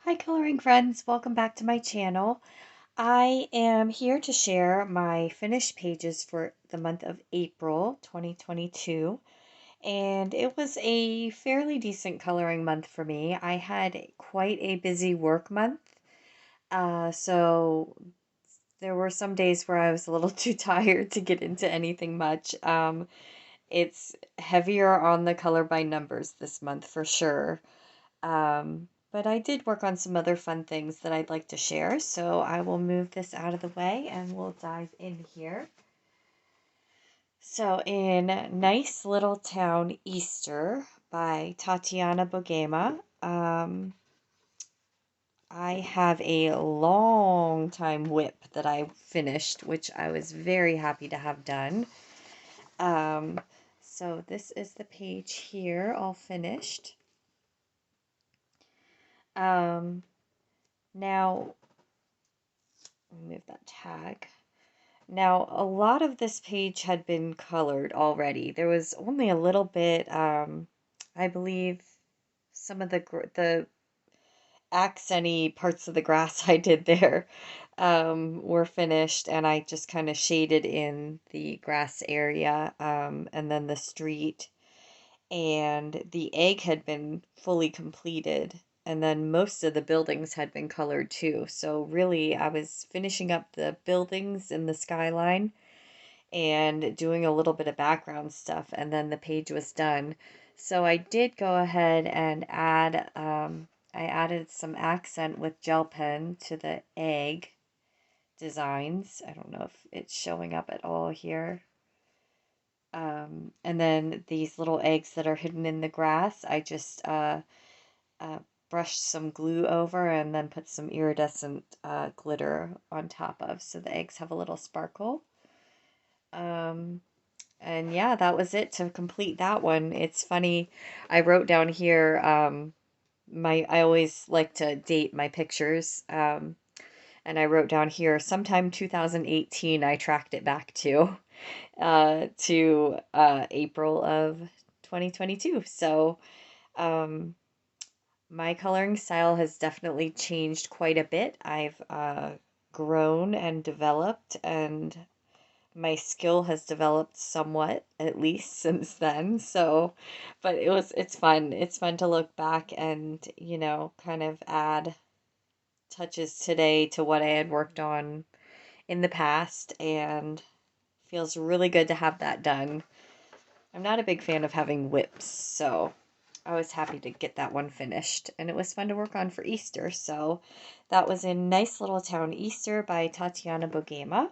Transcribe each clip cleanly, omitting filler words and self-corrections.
Hi coloring friends, welcome back to my channel. I am here to share my finished pages for the month of April 2022, and it was a fairly decent coloring month for me. I had quite a busy work month, so there were some days where I was a little too tired to get into anything much. It's heavier on the color by numbers this month for sure. But I did work on some other fun things that I'd like to share, so I will move this out of the way and we'll dive in here. So, in Nice Little Town Easter by Tatiana Bogema, I have a long time whip that I finished, which I was very happy to have done. Um, so, this is the page here, all finished. Now, move that tag. Now, a lot of this page had been colored already. There was only a little bit, I believe some of the accenty parts of the grass I did there were finished, and I just kind of shaded in the grass area, and then the street, and the egg had been fully completed. And then most of the buildings had been colored too. So really, I was finishing up the buildings in the skyline and doing a little bit of background stuff, and then the page was done. So I did go ahead and I added some accent with gel pen to the egg designs. I don't know if it's showing up at all here. And then these little eggs that are hidden in the grass, I just uh, brushed some glue over and then put some iridescent glitter on top of, so the eggs have a little sparkle. Um, and yeah, that was it to complete that one. It's funny, I wrote down here, I always like to date my pictures, and I wrote down here, sometime 2018, I tracked it back to April of 2022. So, my coloring style has definitely changed quite a bit. I've grown and developed, and my skill has developed somewhat, at least since then. So, but it's fun. It's fun to look back and, kind of add touches today to what I had worked on in the past, and feels really good to have that done. I'm not a big fan of having whips, so I was happy to get that one finished, and it was fun to work on for Easter. So that was in Nice Little Town Easter by Tatiana Bogema.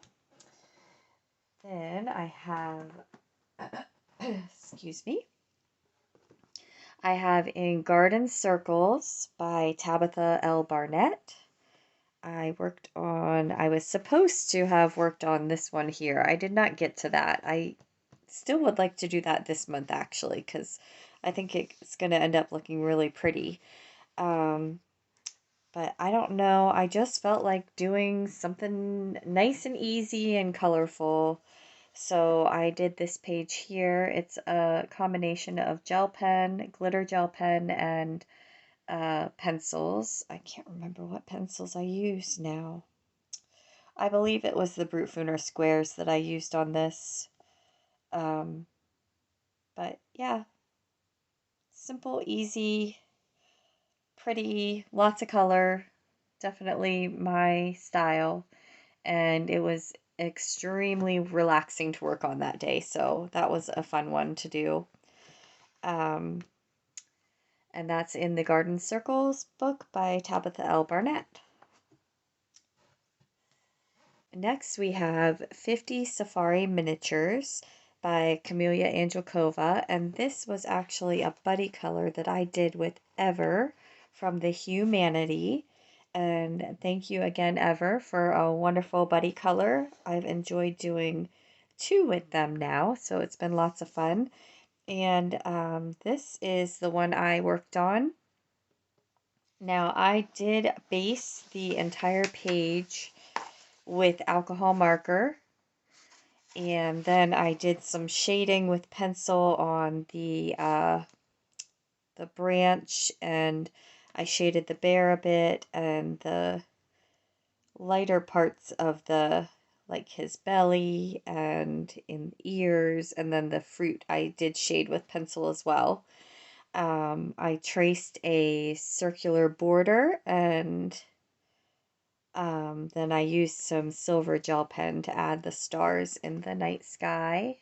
Then I have, excuse me, I have In Garden Circles by Tabitha L. Barnett. I was supposed to have worked on this one here. I did not get to that. I still would like to do that this month, actually, because I think it's going to end up looking really pretty. Um, but I don't know. I just felt like doing something nice and easy and colorful. So I did this page here. It's a combination of gel pen, glitter gel pen, and pencils. I can't remember what pencils I used now. I believe it was the Brute squares that I used on this. Um, but yeah, simple, easy, pretty, lots of color. Definitely my style. And it was extremely relaxing to work on that day. So that was a fun one to do. Um, and that's in the Garden Circles book by Tabitha L. Barnett. Next, we have 50 Safari Miniatures by Camelia Angelkova, and this was actually a buddy color that I did with Ever from the Humanity. And thank you again, Ever, for a wonderful buddy color. I've enjoyed doing two with them now, so it's been lots of fun. And this is the one I worked on. Now, I did base the entire page with alcohol marker, and then I did some shading with pencil on the branch and I shaded the bear a bit and the lighter parts of the, like his belly and in ears, and then the fruit I did shade with pencil as well. I traced a circular border, and then I used some silver gel pen to add the stars in the night sky.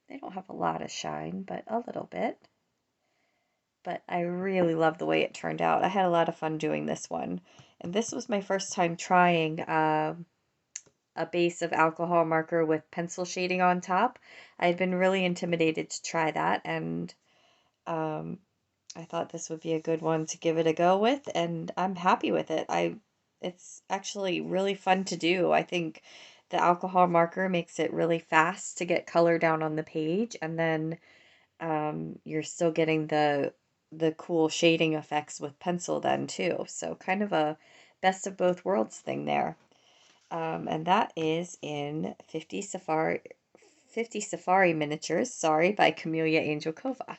They don't have a lot of shine, but a little bit. But I really love the way it turned out. I had a lot of fun doing this one. And this was my first time trying a base of alcohol marker with pencil shading on top. I had been really intimidated to try that, and um, I thought this would be a good one to give it a go with, and I'm happy with it. It's actually really fun to do. I think the alcohol marker makes it really fast to get color down on the page, and then you're still getting the cool shading effects with pencil then too. So kind of a best of both worlds thing there. And that is in 50 Safari Miniatures, sorry, by Camellia Angelkova.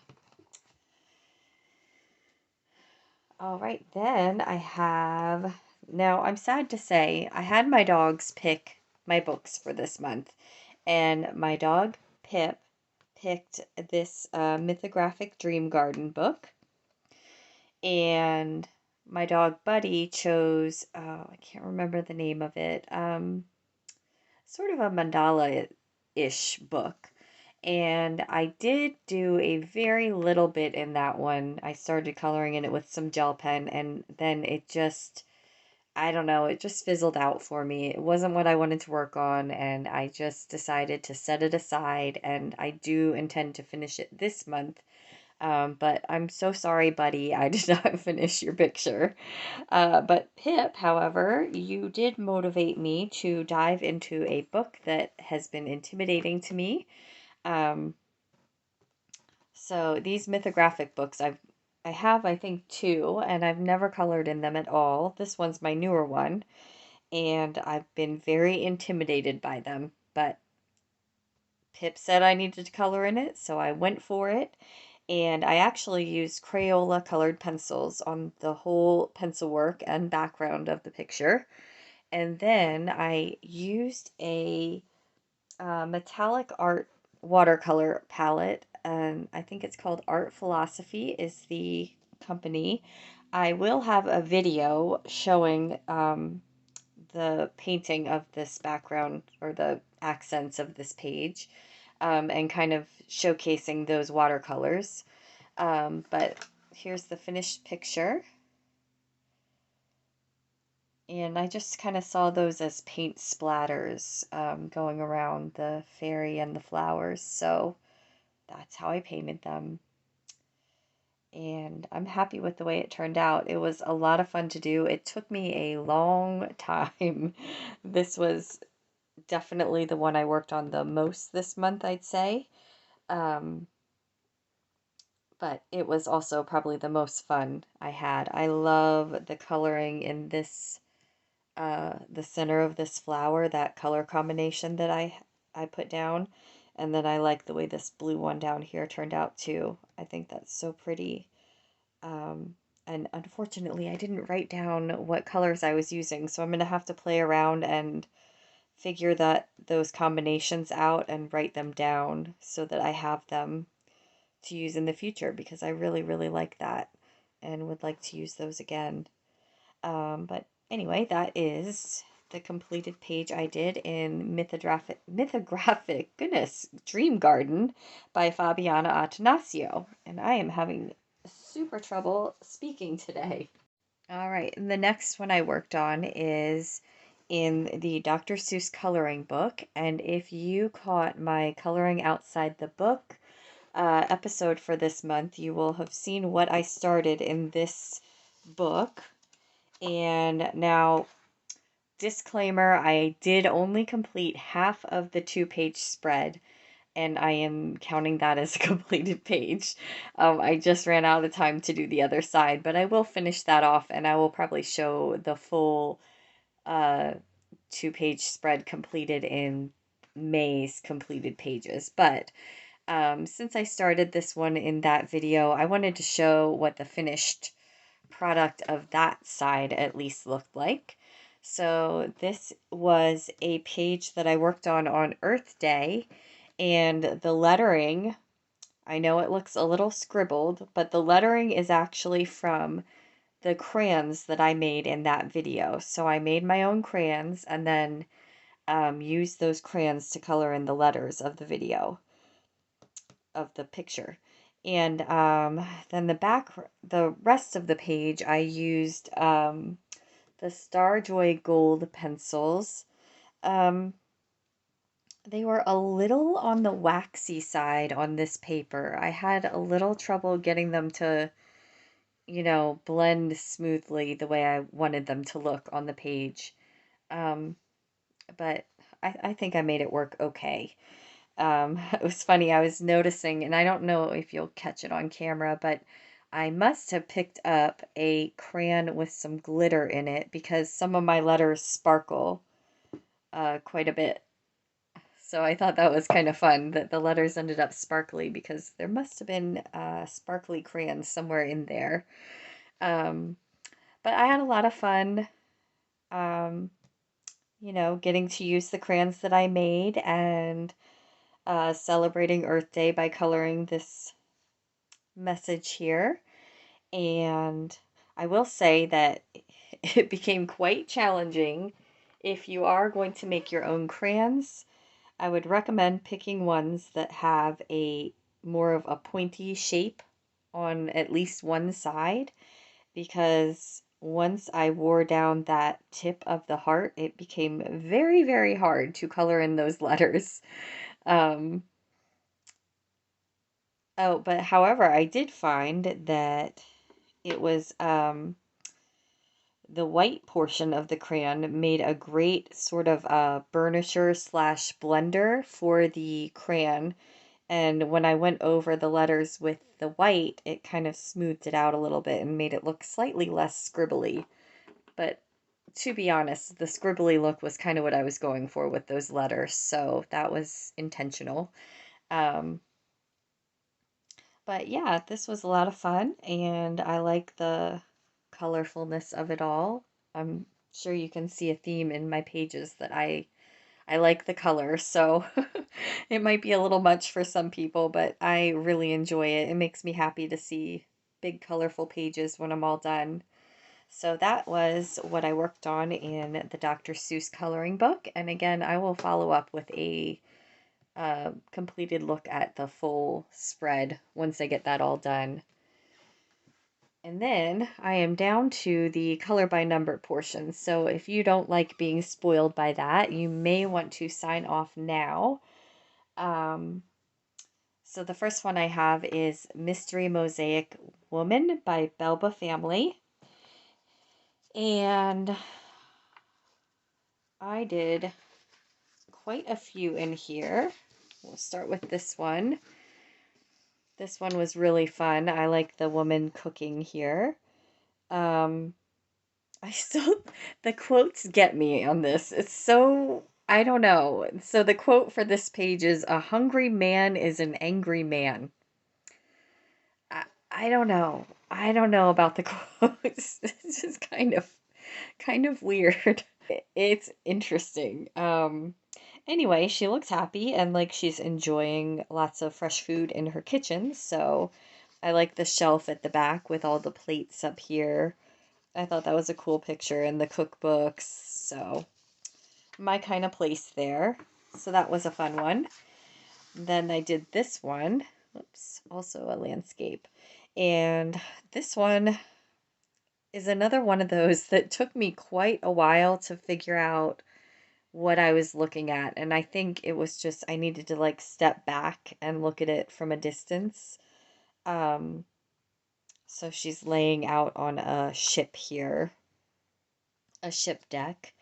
All right, then now I'm sad to say, I had my dogs pick my books for this month, and my dog, Pip, picked this Mythographic Dream Garden book, and my dog, Buddy, chose, I can't remember the name of it, sort of a mandala-ish book. And I did do a very little bit in that one. I started coloring in it with some gel pen, and then it just, I don't know, it just fizzled out for me. It wasn't what I wanted to work on, and I just decided to set it aside, and I do intend to finish it this month. But I'm so sorry, buddy, I did not finish your picture. But Pip, however, you did motivate me to dive into a book that has been intimidating to me. Um, so these mythographic books, I have, I think, two, and I've never colored in them at all. This one's my newer one, and I've been very intimidated by them. But Pip said I needed to color in it, so I went for it. And I actually used Crayola colored pencils on the whole pencil work and background of the picture. And then I used a metallic art watercolor palette, and I think it's called Art Philosophy is the company. I will have a video showing the painting of this background or the accents of this page, and kind of showcasing those watercolors. But here's the finished picture. And I just kind of saw those as paint splatters going around the fairy and the flowers. So that's how I painted them. And I'm happy with the way it turned out. It was a lot of fun to do. It took me a long time. This was definitely the one I worked on the most this month, I'd say. Um, but it was also probably the most fun I had. I love the coloring in this the center of this flower, that color combination that I put down. And then I like the way this blue one down here turned out too. I think that's so pretty. And unfortunately, I didn't write down what colors I was using, so I'm going to have to play around and figure those combinations out and write them down so that I have them to use in the future, because I really, really like that and would like to use those again. But anyway, that is the completed page I did in Mythographic, goodness, Dream Garden by Fabiana Attanasio. And I am having super trouble speaking today. All right, and the next one I worked on is in the Dr. Seuss coloring book. And if you caught my coloring outside the book episode for this month, you will have seen what I started in this book. And now, disclaimer, I did only complete half of the 2-page spread, and I am counting that as a completed page. I just ran out of time to do the other side, but I will finish that off, and I will probably show the full 2-page spread completed in May's completed pages. But since I started this one in that video, I wanted to show what the finished product of that side at least looked like. So this was a page that I worked on Earth Day, and the lettering, I know it looks a little scribbled, but the lettering is actually from the crayons that I made in that video. So I made my own crayons and then used those crayons to color in the letters of the video, of the picture. And then the rest of the page, I used the Starjoy Gold pencils. Um, they were a little on the waxy side on this paper. I had a little trouble getting them to, blend smoothly the way I wanted them to look on the page. Um, but I think I made it work okay. It was funny, I was noticing, and I don't know if you'll catch it on camera, but I must have picked up a crayon with some glitter in it because some of my letters sparkle quite a bit. So I thought that was kind of fun that the letters ended up sparkly because there must have been sparkly crayons somewhere in there. Um, but I had a lot of fun, um, getting to use the crayons that I made and celebrating Earth Day by coloring this message here. And I will say that it became quite challenging. If you are going to make your own crayons, I would recommend picking ones that have a more of a pointy shape on at least one side, because once I wore down that tip of the heart, it became very, very hard to color in those letters. Um, oh, but however, I did find that it was the white portion of the crayon made a great sort of burnisher slash blender for the crayon. And when I went over the letters with the white, it kind of smoothed it out a little bit and made it look slightly less scribbly. But to be honest, the scribbly look was kind of what I was going for with those letters, so that was intentional. Um, but yeah, this was a lot of fun, and I like the colorfulness of it all. I'm sure you can see a theme in my pages that I like the color, so it might be a little much for some people, but I really enjoy it. It makes me happy to see big colorful pages when I'm all done. So that was what I worked on in the Dr. Seuss coloring book. And again, I will follow up with a completed look at the full spread once I get that all done. And then I am down to the color by number portion. So if you don't like being spoiled by that, you may want to sign off now. Um, so the first one I have is Mystery Mosaic Woman by Belba Family. And I did quite a few in here. We'll start with this one. This one was really fun. I like the woman cooking here. Um, I still, the quotes get me on this. It's so, I don't know. So the quote for this page is, "A hungry man is an angry man." I don't know. I don't know about the quotes. It's just kind of weird. It's interesting. Anyway, she looks happy and like she's enjoying lots of fresh food in her kitchen. So I like the shelf at the back with all the plates up here. I thought that was a cool picture, and the cookbooks. So my kind of place there. So that was a fun one. Then I did this one. Oops, also a landscape. And this one is another one of those that took me quite a while to figure out what I was looking at. And I think it was just I needed to like step back and look at it from a distance. Um, so she's laying out on a ship here, a ship deck,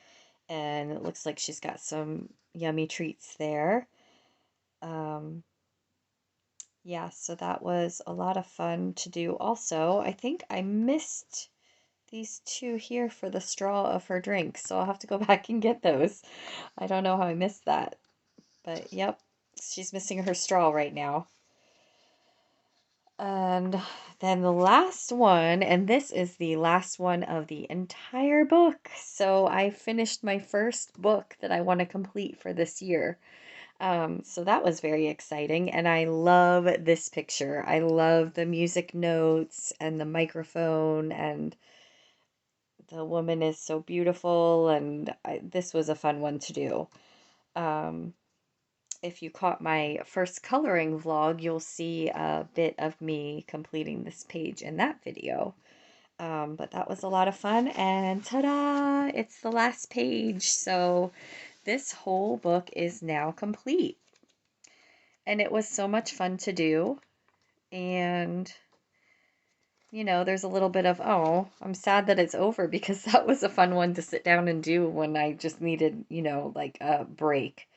and it looks like she's got some yummy treats there. Um, yeah, so that was a lot of fun to do. Also, I think I missed these two here for the straw of her drink, so I'll have to go back and get those. I don't know how I missed that, but yep, she's missing her straw right now. And Then the last one, and this is the last one of the entire book. So I finished my first book that I want to complete for this year. So that was very exciting, and I love this picture. I love the music notes and the microphone, and the woman is so beautiful, and this was a fun one to do. Um, if you caught my first coloring vlog, you'll see a bit of me completing this page in that video. But that was a lot of fun, and ta-da! It's the last page, so this whole book is now complete. And it was so much fun to do, and you know, there's a little bit of, oh, I'm sad that it's over because that was a fun one to sit down and do when I just needed, you know, like a break.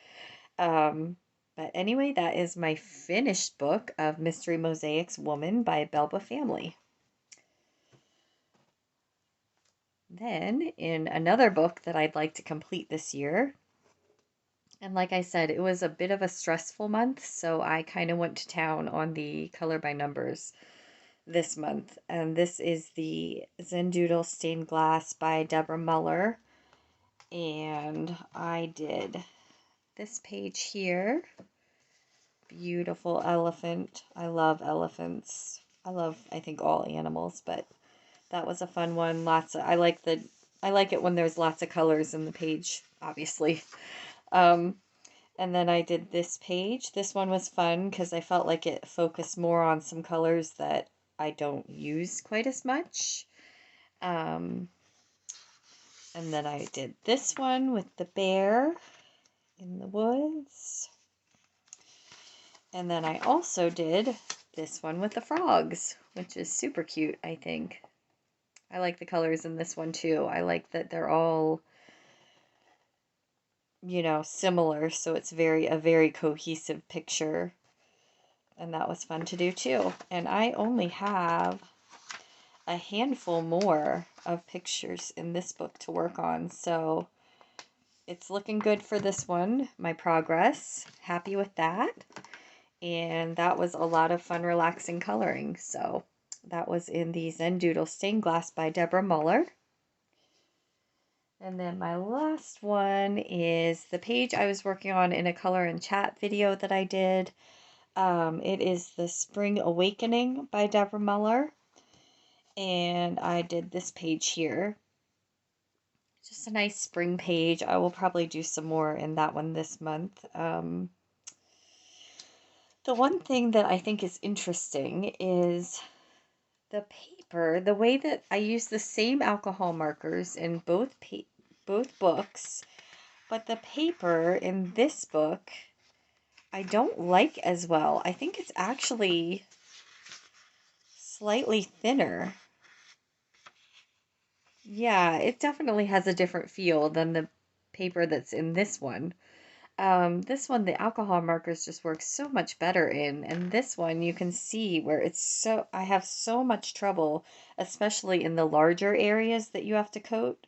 Um, but anyway, that is my finished book of Mystery Mosaics Woman by Belba Family. Then, in another book that I'd like to complete this year, and like I said, it was a bit of a stressful month, so I kind of went to town on the color by numbers this month. And this is the Zendoodle Stained Glass by Deborah Muller. And I did this page here. Beautiful elephant. I love elephants. I think all animals, but that was a fun one. I like it when there's lots of colors in the page, obviously. And then I did this page. This one was fun because I felt like it focused more on some colors that I don't use quite as much. And then I did this one with the bear in the woods. And then I also did this one with the frogs, which is super cute, I think. I like the colors in this one too. I like that they're all, you know, similar, so it's a very cohesive picture. And that was fun to do too. And I only have a handful more of pictures in this book to work on, so it's looking good for this one, my progress. Happy with that. And that was a lot of fun, relaxing coloring. So that was in the Zendoodle Stained Glass by Deborah Muller. And then my last one is the page I was working on in a color and chat video that I did. It is the Spring Awakening by Deborah Muller. And I did this page here. Just a nice spring page. I will probably do some more in that one this month. The one thing that I think is interesting is the paper, the way that I use the same alcohol markers in both books, but the paper in this book I don't like as well. I think it's actually slightly thinner. Yeah, it definitely has a different feel than the paper that's in this one. This one, the alcohol markers just work so much better in, and this one you can see where I have so much trouble, especially in the larger areas that you have to coat,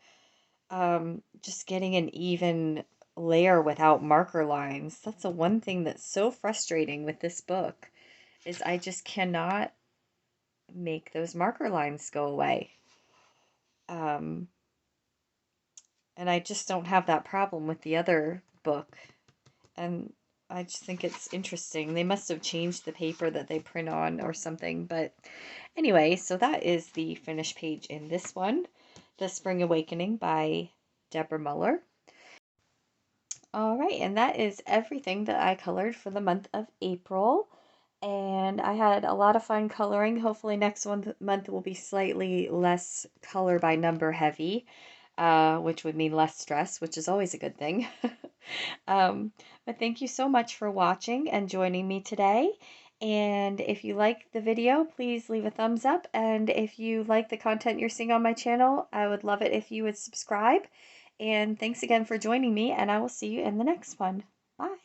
just getting an even layer without marker lines. That's the one thing that's so frustrating with this book, is I just cannot make those marker lines go away. And I just don't have that problem with the other book. And I just think it's interesting. They must have changed the paper that they print on or something. But anyway, so that is the finished page in this one, The Spring Awakening by Deborah Muller. All right, and that is everything that I colored for the month of April. And I had a lot of fun coloring. Hopefully next month will be slightly less color by number heavy, which would mean less stress, which is always a good thing. But thank you so much for watching and joining me today. And if you like the video, please leave a thumbs up. And if you like the content you're seeing on my channel, I would love it if you would subscribe. And thanks again for joining me, and I will see you in the next one. Bye.